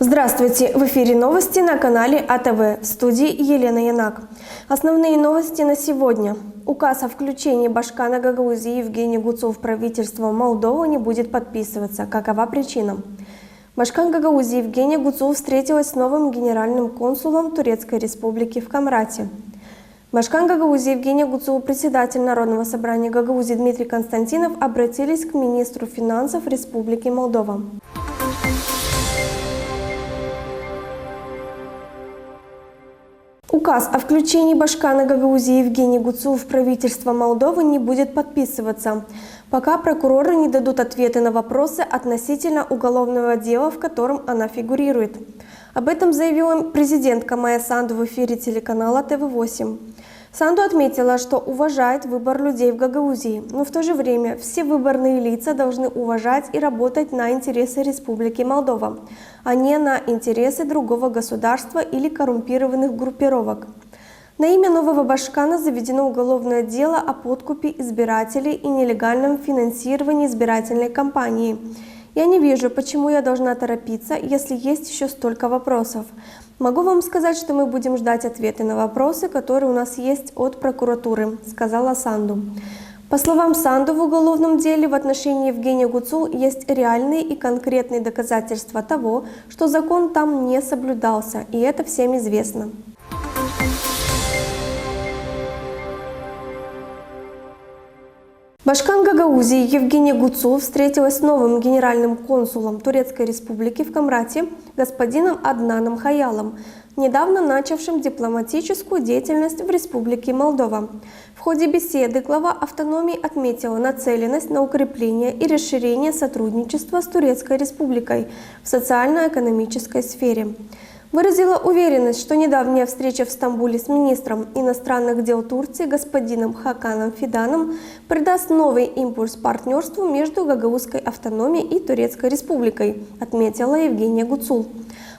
Здравствуйте! В эфире новости на канале АТВ. В студии Елена Янак. Основные новости на сегодня. Указ о включении Башкана Гагаузии Евгения Гуцул в правительство Молдовы не будет подписываться. Какова причина? Башкан Гагаузии Евгения Гуцул встретилась с новым генеральным консулом Турецкой Республики в Камрате. Башкан Гагаузии Евгения Гуцул, председатель Народного собрания Гагаузии Дмитрий Константинов обратились к министру финансов Республики Молдова. Указ о включении Башкана Гагаузии Евгения Гуцул в правительство Молдовы не будет подписываться, пока прокуроры не дадут ответы на вопросы относительно уголовного дела, в котором она фигурирует. Об этом заявила президентка Майя Санду в эфире телеканала ТВ8. Санду отметила, что уважает выбор людей в Гагаузии, но в то же время все выборные лица должны уважать и работать на интересы Республики Молдова, а не на интересы другого государства или коррумпированных группировок. На имя нового Башкана заведено уголовное дело о подкупе избирателей и нелегальном финансировании избирательной кампании. Я не вижу, почему я должна торопиться, если есть еще столько вопросов. Могу вам сказать, что мы будем ждать ответы на вопросы, которые у нас есть от прокуратуры, сказала Санду. По словам Санду, в уголовном деле в отношении Евгения Гуцул есть реальные и конкретные доказательства того, что закон там не соблюдался, и это всем известно. Башкан Гагаузии Евгения Гуцул встретилась с новым генеральным консулом Турецкой Республики в Камрате господином Аднаном Хаялом, недавно начавшим дипломатическую деятельность в Республике Молдова. В ходе беседы глава автономии отметила нацеленность на укрепление и расширение сотрудничества с Турецкой Республикой в социально-экономической сфере. Выразила уверенность, что недавняя встреча в Стамбуле с министром иностранных дел Турции господином Хаканом Фиданом придаст новый импульс партнерству между Гагаузской автономией и Турецкой Республикой, отметила Евгения Гуцул.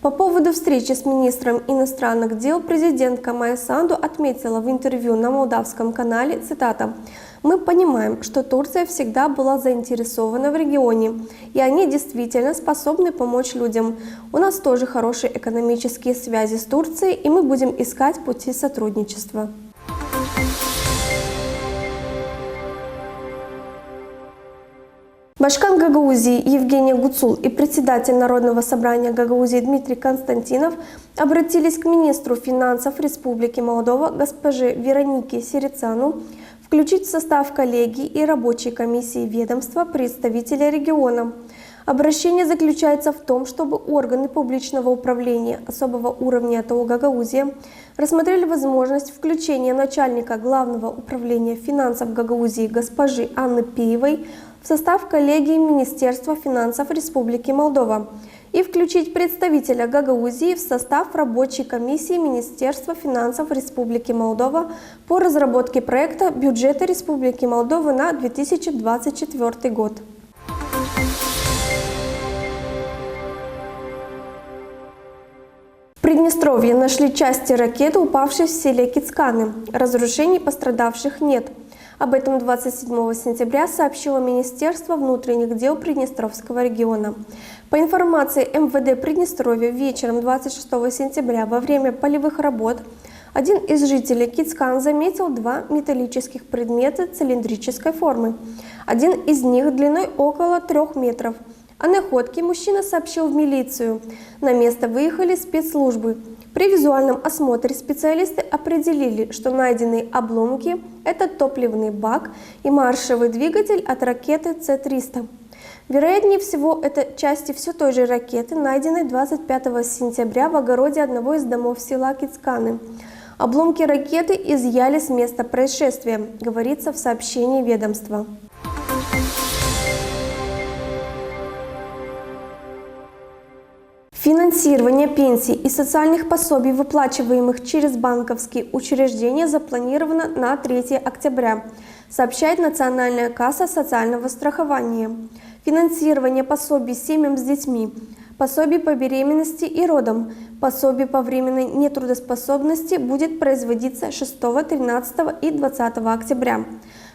По поводу встречи с министром иностранных дел президентка Майя Санду отметила в интервью на молдавском канале, цитата: «Мы понимаем, что Турция всегда была заинтересована в регионе, и они действительно способны помочь людям. У нас тоже хорошие экономические связи с Турцией, и мы будем искать пути сотрудничества». Башкан Гагаузии Евгения Гуцул и председатель Народного собрания Гагаузии Дмитрий Константинов обратились к министру финансов Республики Молдова госпоже Веронике Сирицану включить в состав коллегии и рабочей комиссии ведомства представителя региона. Обращение заключается в том, чтобы органы публичного управления особого уровня ТО Гагаузия рассмотрели возможность включения начальника Главного управления финансов Гагаузии госпожи Анны Пиевой в состав коллегии Министерства финансов Республики Молдова и включить представителя Гагаузии в состав рабочей комиссии Министерства финансов Республики Молдова по разработке проекта бюджета Республики Молдова на 2024 год. В Приднестровье нашли части ракеты, упавшей в селе Кицканы. Разрушений пострадавших нет. Об этом 27 сентября сообщило Министерство внутренних дел Приднестровского региона. По информации МВД Приднестровья, вечером 26 сентября во время полевых работ один из жителей Кицкан заметил два металлических предмета цилиндрической формы. Один из них длиной около 3 метров. О находке мужчина сообщил в милицию. На место выехали спецслужбы. При визуальном осмотре специалисты определили, что найденные обломки – это топливный бак и маршевый двигатель от ракеты С-300. Вероятнее всего, это части все той же ракеты, найденной 25 сентября в огороде одного из домов села Кицканы. Обломки ракеты изъяли с места происшествия, говорится в сообщении ведомства. Финансирование пенсий и социальных пособий, выплачиваемых через банковские учреждения, запланировано на 3 октября, сообщает Национальная касса социального страхования. Финансирование пособий семьям с детьми, пособий по беременности и родам, пособий по временной нетрудоспособности будет производиться 6, 13 и 20 октября.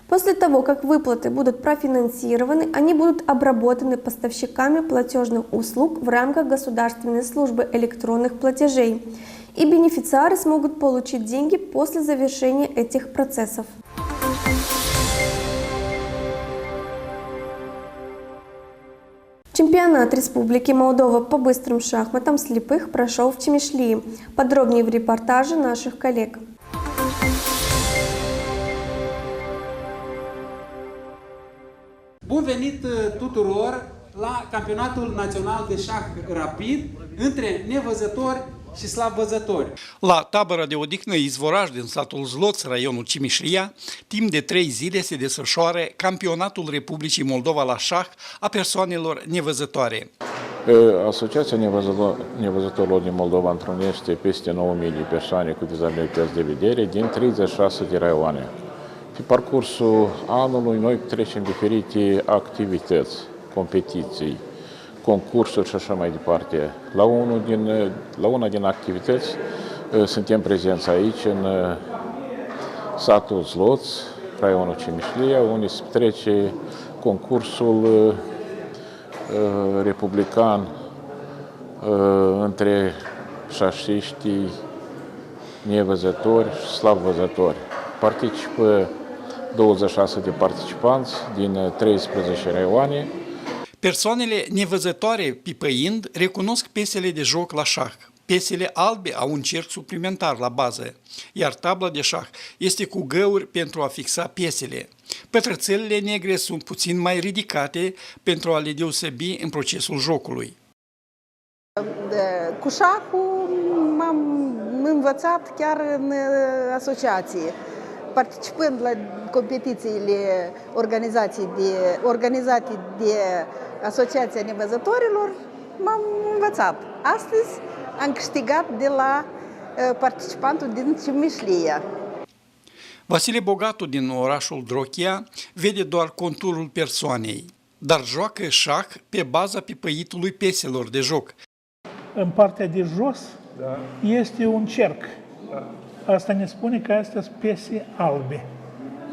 После того, как выплаты будут профинансированы, они будут обработаны поставщиками платежных услуг в рамках Государственной службы электронных платежей, и бенефициары смогут получить деньги после завершения этих процессов. Чемпионат Республики Молдова по быстрым шахматам слепых прошел в Чимишлии. Подробнее в репортаже наших коллег. Bun venit tuturor la Campionatul Național de Șah Rapid între nevăzători și slabvăzători. La tabăra de odihnă Izvoraș din satul Zloț, raionul Cimișlia, timp de 3 zile se desfășoară Campionatul Republicii Moldova la șah a persoanelor nevăzătoare. Asociația Nevăzătorilor din Moldova întrunește peste 9.000 de persoane cu dizabilități de vedere din 36 de raioane. Pe parcursul anului noi trecem diferite activități, competiții, concursuri și așa mai departe. La una din activități suntem prezenți aici, în satul Zloț, raionul Cimișlia, unde se trece concursul republican între șahiștii nevăzători și slabvăzători. Participă 26 de participanți din 13 raioane. Persoanele nevăzătoare, pipăind, recunosc piesele de joc la șah. Piesele albe au un cerc suplimentar la bază, iar tabla de șah este cu găuri pentru a fixa piesele. Pătrățelele negre sunt puțin mai ridicate pentru a le deosebi în procesul jocului. Cu șahul m-am învățat chiar în asociație. Participând la competițiile organizate de Asociația Nevăzătorilor, m-am învățat. Astăzi am câștigat de la participantul din Cimișlia. Vasile Bogatu din orașul Drochia vede doar conturul persoanei, dar joacă șah pe baza pipăitului pieselor de joc. În partea de jos este un cerc. Asta ne spune că astea sunt piese albe,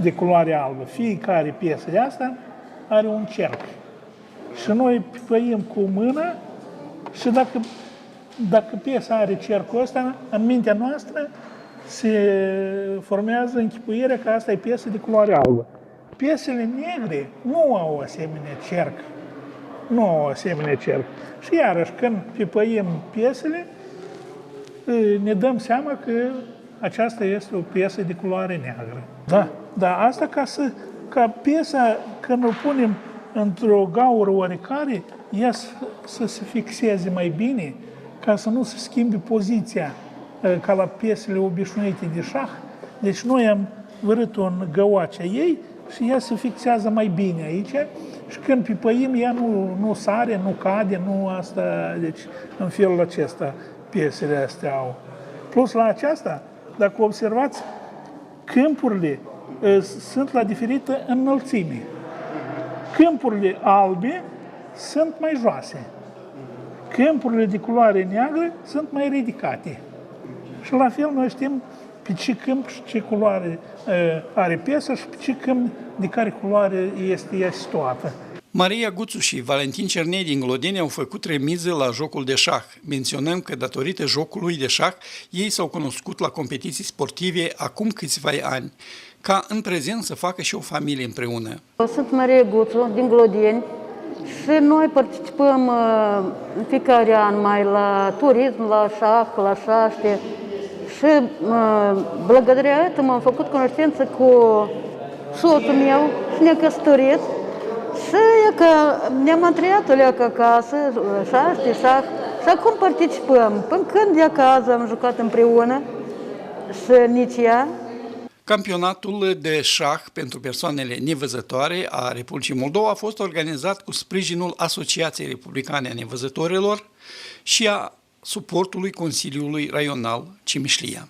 de culoare albă. Fiecare piesă de asta are un cerc. Și noi pipăim cu mâna și dacă piesa are cercul ăsta, în mintea noastră se formează închipuirea că asta e piesă de culoare albă. Piesele negre nu au asemenea cerc. Nu au asemenea cerc. Și iarăși, când pipăim piesele, ne dăm seama că aceasta este o piesă de culoare neagră. Da, asta ca piesa, când o punem într-o gaură oarecare, ea să se fixeze mai bine, ca să nu se schimbe poziția ca la piesele obișnuite de șah. Deci noi am vărât-o în găoacea ei și ea se fixează mai bine aici și când pipăim, ea nu sare, nu cade, nu asta, deci în felul acesta piesele astea au. Plus la aceasta, dacă observați, câmpurile sunt la diferită înălțime. Câmpurile albe sunt mai joase. Câmpurile de culoare neagră sunt mai ridicate. Și la fel noi știm pe ce câmp și ce culoare are piesa și pe ce câmp de care culoare este ea situată. Maria Guțu și Valentin Cernei din Glodeni au făcut remiză la jocul de șah. Menționăm că datorită jocului de șah, ei s-au cunoscut la competiții sportive acum câțiva ani, ca în prezent să facă și o familie împreună. Sunt Maria Guțu din Glodeni și noi participăm în fiecare an mai la turism, la șah, la șaște și благодаря этому am făcut cunoștință cu soțul meu și ne-a căsătorit. Și e că ne-am antrenat acasă, șaște, șah, și acum participăm. Până când de acasă am jucat împreună și nici ea. Campionatul de șah pentru persoanele nevăzătoare a Republicii Moldova a fost organizat cu sprijinul Asociației Republicane a Nevăzătorilor și a suportului Consiliului Raional Cimișlia.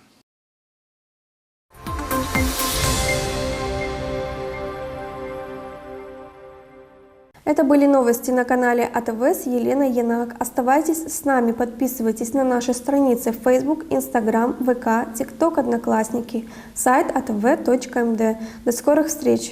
Это были новости на канале АТВ с Еленой Янак. Оставайтесь с нами, подписывайтесь на наши страницы в Facebook, Instagram, ВК, TikTok, Одноклассники, сайт atv.md. До скорых встреч!